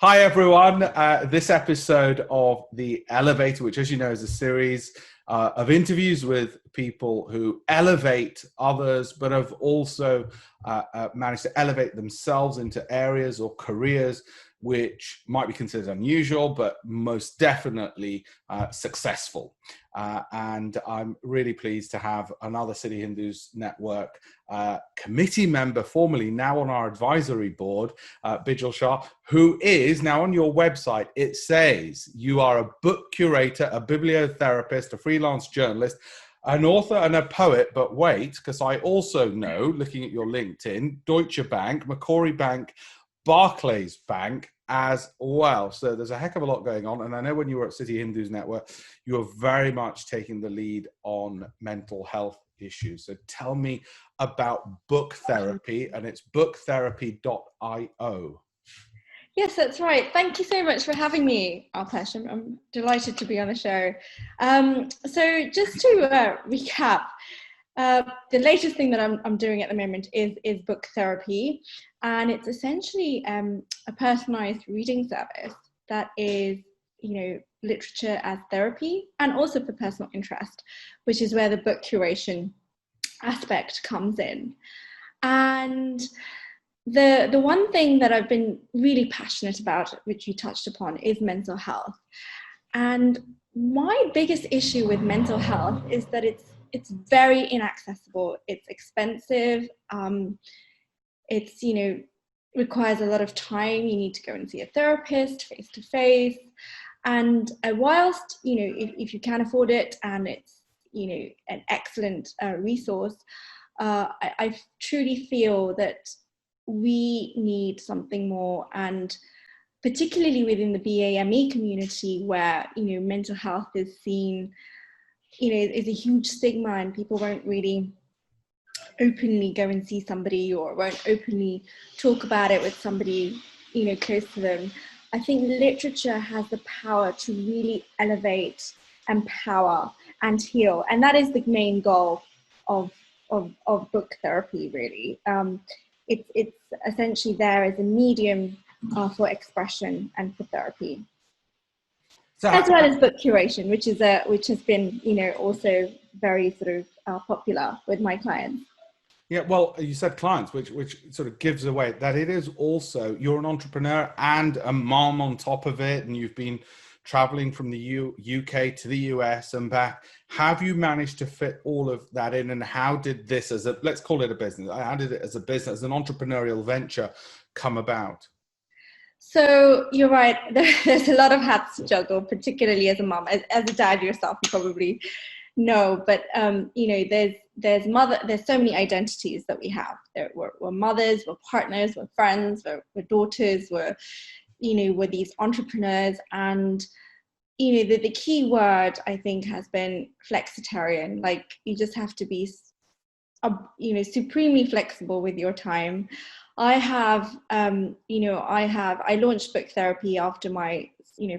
Hi, everyone. This episode of The Elevator, which, as you know, is a series of interviews with people who elevate others, but have also managed to elevate themselves into areas or careers which might be considered unusual, but most definitely successful. And I'm really pleased to have another City Hindus Network committee member, formerly now on our advisory board, Bijal Shah, who is now on your website. It says you are a book curator, a bibliotherapist, a freelance journalist, an author and a poet. But wait, because I also know, looking at your LinkedIn, Deutsche Bank, Macquarie Bank, Barclays Bank as well. So there's a heck of a lot going on. And I know when you were at City Hindus Network, you were very much taking the lead on mental health issues. So tell me about book therapy, and it's booktherapy.io. Yes, that's right. Thank you so much for having me. Our pleasure. I'm delighted to be on the show. So just to recap, the latest thing that I'm doing at the moment is book therapy, and it's essentially a personalized reading service that is, literature as therapy, and also for personal interest, which is where the book curation aspect comes in. And the one thing that I've been really passionate about, which you touched upon, is mental health. And my biggest issue with mental health is that it's very inaccessible. It's expensive. It's requires a lot of time. You need to go and see a therapist face to face. And whilst if you can afford it and it's an excellent resource, I truly feel that we need something more, and particularly within the BAME community, where mental health is seen is a huge stigma, and people won't really openly go and see somebody, or won't openly talk about it with somebody close to them. I think literature has the power to really elevate, empower, and heal, and that is the main goal of book therapy, really. It's essentially there as a medium for expression and for therapy, as well as book curation, which has been also very sort of popular with my clients. Yeah, well, you said clients, which sort of gives away that it is also, you're an entrepreneur and a mom on top of it, and you've been traveling from the UK to the US and back. Have you managed to fit all of that in, and how did this, let's call it a business, how did it as a business, as an entrepreneurial venture, come about? So you're right, there's a lot of hats to juggle, particularly as a mom. As a dad yourself, you probably know, but there's so many identities that we have. We're mothers, we're partners, we're friends, we're daughters, we're these entrepreneurs. And the key word, I think, has been flexitarian. Like, you just have to be supremely flexible with your time. I launched book therapy after my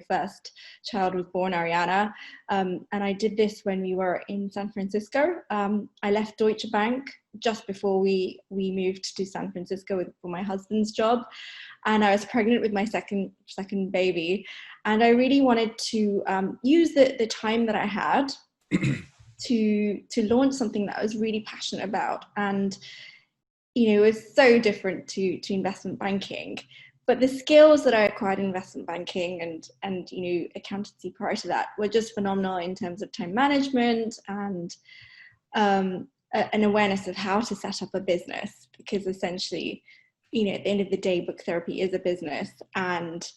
first child was born, Ariana, and I did this when we were in San Francisco. I left Deutsche Bank just before we moved to San Francisco for my husband's job, and I was pregnant with my second baby, and I really wanted to use the time that I had to launch something that I was really passionate about. And it was so different to investment banking, but the skills that I acquired in investment banking and accountancy prior to that were just phenomenal in terms of time management and an awareness of how to set up a business, because essentially at the end of the day, book therapy is a business, and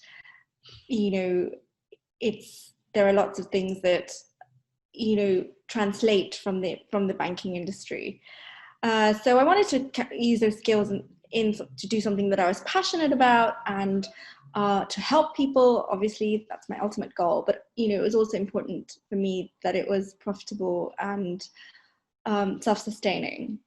there are lots of things that translate from the banking industry. So I wanted to use those skills to do something that I was passionate about, and to help people. Obviously, that's my ultimate goal. But it was also important for me that it was profitable and self-sustaining.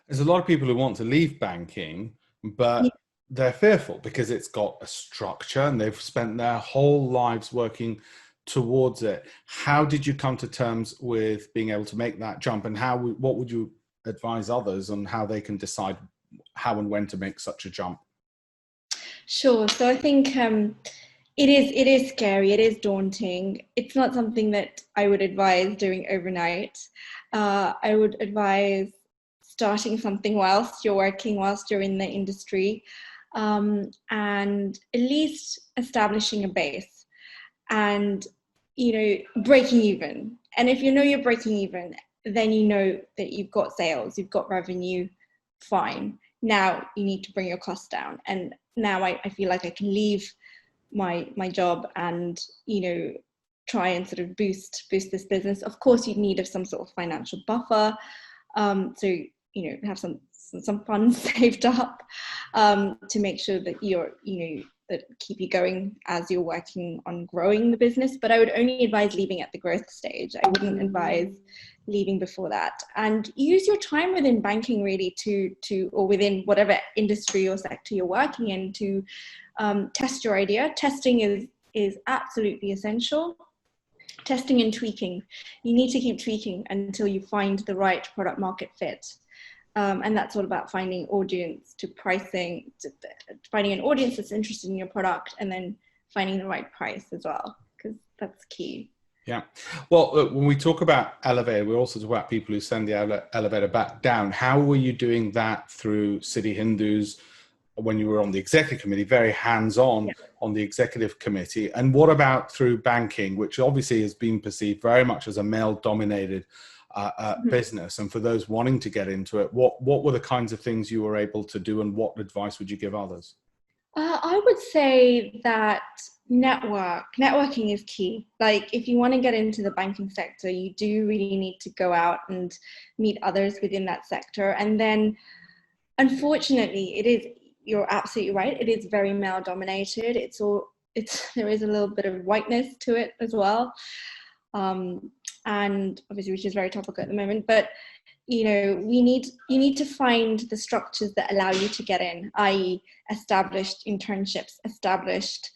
There's a lot of people who want to leave banking, but they're fearful because it's got a structure and they've spent their whole lives working towards it. How did you come to terms with being able to make that jump, and what would you advise others on how they can decide how and when to make such a jump? Sure. So I think it is scary. It is daunting. It's not something that I would advise doing overnight. I would advise starting something whilst you're working, whilst you're in the industry, and at least establishing a base and breaking even. And if you know you're breaking even, then you know that you've got sales, you've got revenue. Fine. Now you need to bring your costs down. And now I feel like I can leave my job and try and sort of boost this business. Of course, you'd need some sort of financial buffer, so have some funds saved up, to make sure that that keep you going as you're working on growing the business. But I would only advise leaving at the growth stage. I wouldn't advise leaving before that. And use your time within banking really to or within whatever industry or sector you're working in to test your idea. Testing is absolutely essential. Testing and tweaking. You need to keep tweaking until you find the right product market fit. And that's all about finding audience to pricing, finding an audience that's interested in your product, and then finding the right price as well, because that's key. Yeah. Well, when we talk about elevator, we also talk about people who send the elevator back down. How were you doing that through City Hindus when you were on the executive committee, very hands-on on the executive committee? And what about through banking, which obviously has been perceived very much as a male-dominated business? And for those wanting to get into it, what were the kinds of things you were able to do, and what advice would you give others? I would say that networking is key. Like, if you want to get into the banking sector, you do really need to go out and meet others within that sector. And then, unfortunately, you're absolutely right, it is very male dominated. There is a little bit of whiteness to it as well. And obviously, which is very topical at the moment, but you need to find the structures that allow you to get in, i.e. established internships, established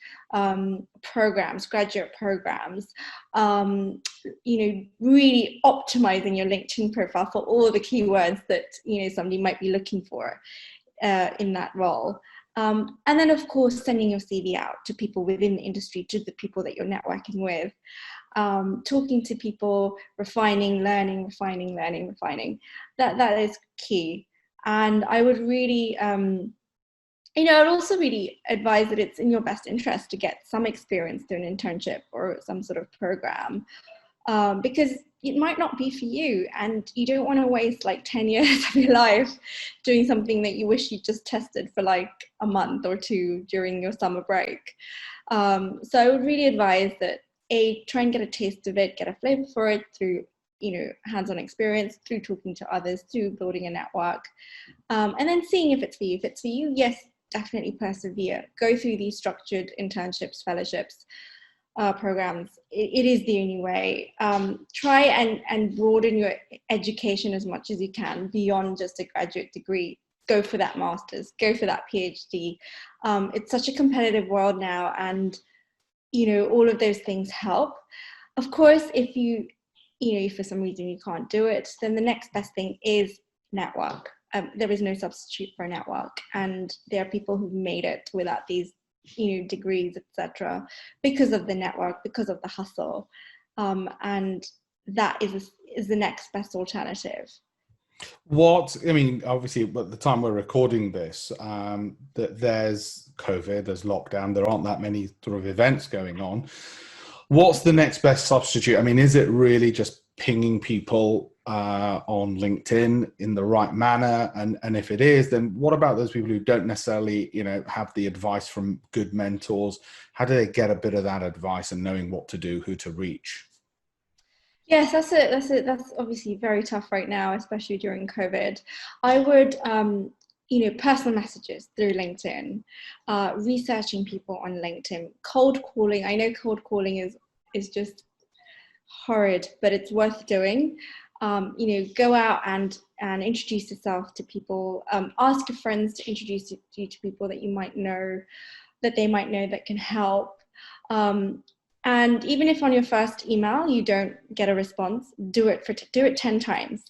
programs, graduate programs, really optimizing your LinkedIn profile for all the keywords that somebody might be looking for in that role. And then, of course, sending your CV out to people within the industry, to the people that you're networking with. Talking to people, refining, learning. That is key. And I would really, I'd also really advise that it's in your best interest to get some experience through an internship or some sort of program, because it might not be for you, and you don't want to waste like 10 years of your life doing something that you wish you just tested for like a month or two during your summer break. So I would really advise that try and get a taste of it, get a flavor for it through hands-on experience, through talking to others, through building a network, and then seeing if it's for you. If it's for you, yes, definitely persevere. Go through these structured internships, fellowships, programs. It is the only way. Try and broaden your education as much as you can beyond just a graduate degree. Go for that master's, go for that PhD. It's such a competitive world now, and all of those things help. Of course, if for some reason you can't do it, then the next best thing is network. There is no substitute for a network, and there are people who've made it without these degrees, etc., because of the network, because of the hustle, and that is the next best alternative. Obviously, at the time we're recording this, that there's COVID, there's lockdown, there aren't that many sort of events going on. What's the next best substitute? Is it really just pinging people on LinkedIn in the right manner? And if it is, then what about those people who don't necessarily, have the advice from good mentors? How do they get a bit of that advice and knowing what to do, who to reach? Yes, that's obviously very tough right now, especially during COVID. I would, personal messages through LinkedIn, researching people on LinkedIn, cold calling. I know cold calling is just horrid, but it's worth doing. Go out and introduce yourself to people. Ask your friends to introduce you to people that they might know that can help. And even if on your first email you don't get a response, do it 10 times.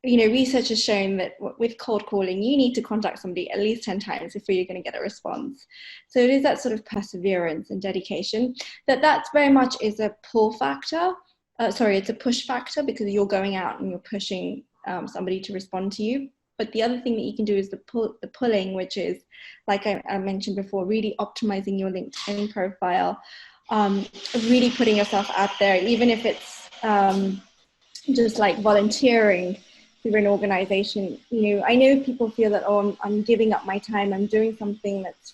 research has shown that with cold calling, you need to contact somebody at least 10 times before you're going to get a response. So it is that sort of perseverance and dedication that's very much is a pull factor. It's a push factor, because you're going out and you're pushing somebody to respond to you. But the other thing that you can do is the pulling, which is, like I mentioned before, really optimizing your LinkedIn profile, really putting yourself out there, even if it's just like volunteering through an organization. I know people feel that, oh, I'm giving up my time, I'm doing something that's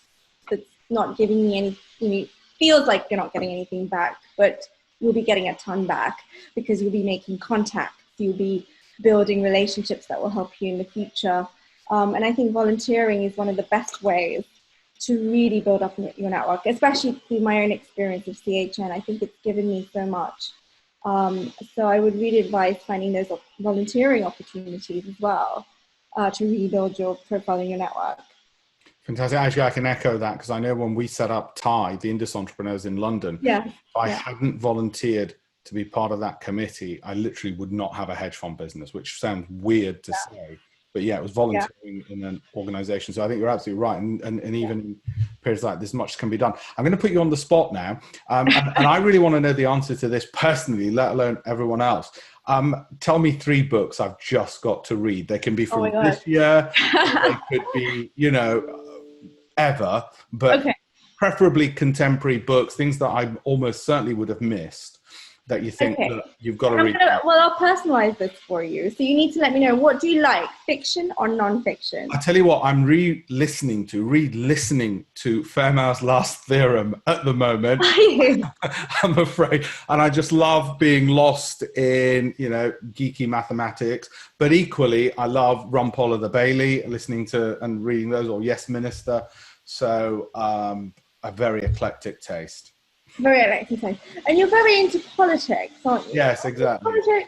not giving me any, feels like you're not getting anything back, but you'll be getting a ton back, because you'll be making contacts, you'll be building relationships that will help you in the future. And I think volunteering is one of the best ways to really build up your network, especially through my own experience of CHN. I think it's given me so much. So I would really advise finding those volunteering opportunities as well, to really build your profile in your network. Fantastic. Actually, I can echo that, because I know when we set up TIE, the Indus Entrepreneurs in London, if I hadn't volunteered to be part of that committee, I literally would not have a hedge fund business, which sounds weird to say. But yeah, it was volunteering in an organization. So I think you're absolutely right. And even in periods like this, much can be done. I'm going to put you on the spot now. And I really want to know the answer to this personally, let alone everyone else. Tell me 3 books I've just got to read. They can be from this year. They could be, ever. But preferably contemporary books, things that I almost certainly would have missed, that you think that you've got to read. Well, I'll personalize this for you. So you need to let me know, what do you like, fiction or non-fiction? I tell you what, I'm re-listening to Fermat's Last Theorem at the moment. I'm afraid. And I just love being lost in, geeky mathematics. But equally, I love Rumpole the Bailey, listening to and reading those, or Yes Minister. So a very eclectic taste. Very electric taste. And you're very into politics, aren't you? Yes, exactly.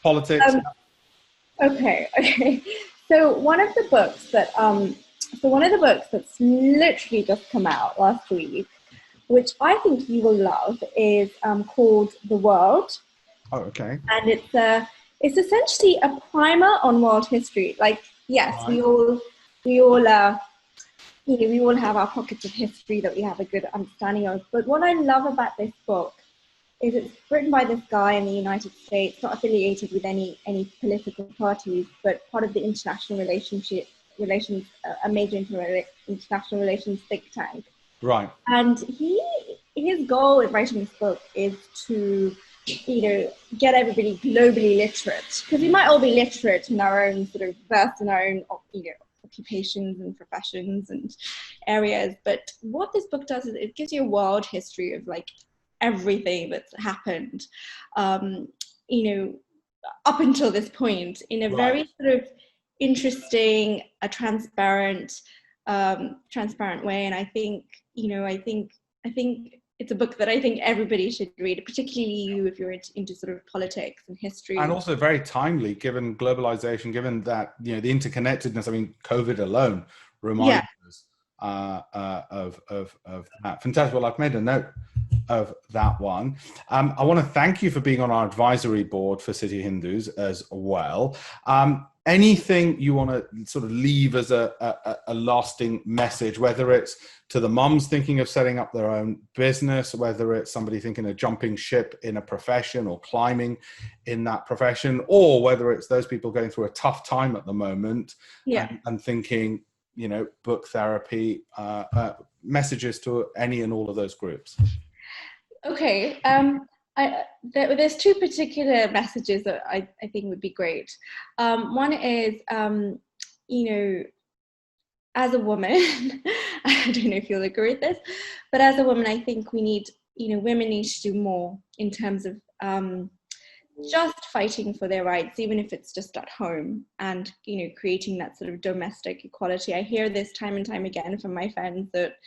Politics. Okay. So one of the books that's literally just come out last week, which I think you will love, is called The World. Oh, okay. And it's essentially a primer on world history. Like, yes, we all we all have our pockets of history that we have a good understanding of. But what I love about this book is it's written by this guy in the United States, not affiliated with any political parties, but part of the a major international relations think tank. Right. And his goal in writing this book is to, get everybody globally literate, because we might all be literate in our own sort of versed in our own, occupations and professions and areas. But what this book does is it gives you a world history of like everything that's happened, up until this point, in a very sort of interesting, a transparent way. And I think it's a book that I think everybody should read, particularly you if you're into sort of politics and history. And also very timely, given globalization, given that, the interconnectedness. I mean, COVID alone reminds us of that. Fantastic. Well, I've made a note of that one. I want to thank you for being on our advisory board for City Hindus as well. Anything you want to sort of leave as a lasting message, whether it's to the mums thinking of setting up their own business, whether it's somebody thinking of jumping ship in a profession or climbing in that profession, or whether it's those people going through a tough time at the moment and thinking, book therapy, messages to any and all of those groups. Okay. There's 2 particular messages that I think would be great. One is, as a woman, I don't know if you'll agree with this, but as a woman, I think we need, women need to do more in terms of just fighting for their rights, even if it's just at home, and, creating that sort of domestic equality. I hear this time and time again from my friends that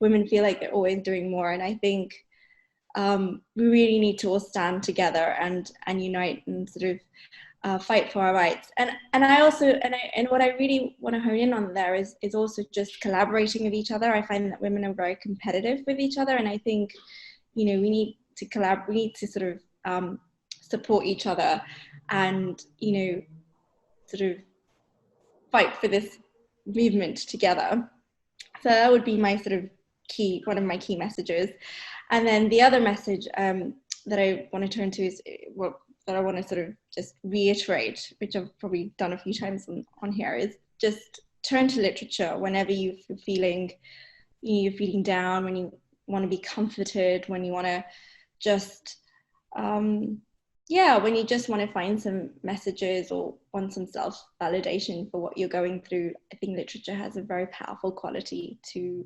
women feel like they're always doing more. And I think we really need to all stand together and unite and sort of fight for our rights. And I also, and what I really want to hone in on there is also just collaborating with each other. I find that women are very competitive with each other, and I think, we need to we need to sort of support each other, and, sort of fight for this movement together. So that would be my sort of one of my key messages. And then the other message that I want to turn to is that I want to sort of just reiterate, which I've probably done a few times on here, is just turn to literature whenever you're feeling down, when you want to be comforted, when you want to just when you just want to find some messages or want some self-validation for what you're going through. I think literature has a very powerful quality to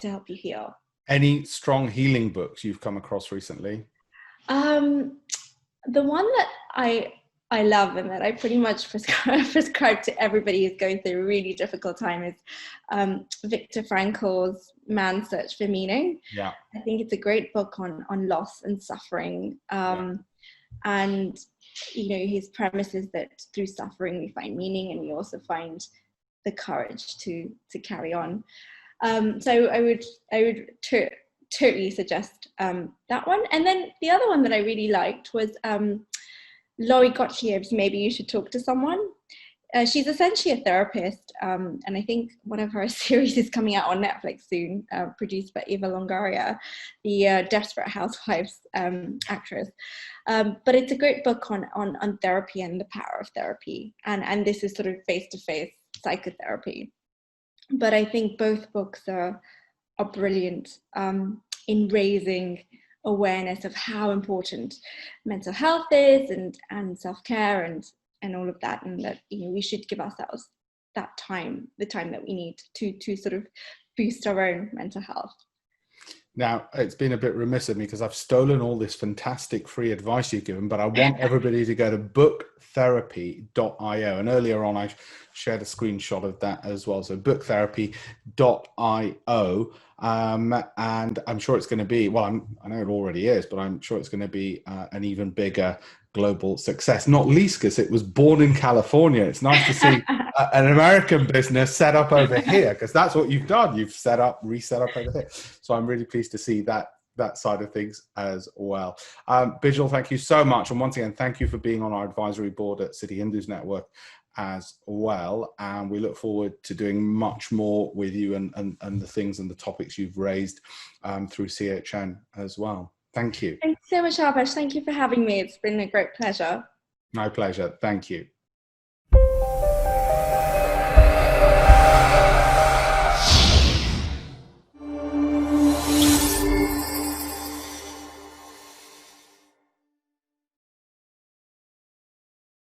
help you heal. Any strong healing books you've come across recently? The one that I love and that I pretty much prescribe to everybody who's going through a really difficult time is Viktor Frankl's Man's Search for Meaning. Yeah, I think it's a great book on loss and suffering. And his premise is that through suffering we find meaning, and we also find the courage to carry on. So I would totally suggest that one. And then the other one that I really liked was Laurie Gottlieb's Maybe You Should Talk to Someone. She's essentially a therapist, and I think one of her series is coming out on Netflix soon, produced by Eva Longoria, the Desperate Housewives actress. But it's a great book on therapy and the power of therapy, and this is sort of face-to-face psychotherapy. But I think both books are brilliant in raising awareness of how important mental health is, and self-care and all of that, and that we should give ourselves that time, the time that we need to sort of boost our own mental health. Now, it's been a bit remiss of me because I've stolen all this fantastic free advice you've given, but I want everybody to go to booktherapy.io. And earlier on, I shared a screenshot of that as well. So booktherapy.io. And I'm sure it's going to be, well, I know it already is, but I'm sure it's going to be an even bigger global success, not least because it was born in California. It's nice to see an American business set up over here, because that's what you've done. You've reset up over here. So I'm really pleased to see that side of things as well. Bijal, thank you so much. And once again, thank you for being on our advisory board at City Hindus Network as well. And we look forward to doing much more with you and the things and the topics you've raised through CHN as well. Thank you. Thanks so much, Alpesh. Thank you for having me. It's been a great pleasure. My pleasure. Thank you.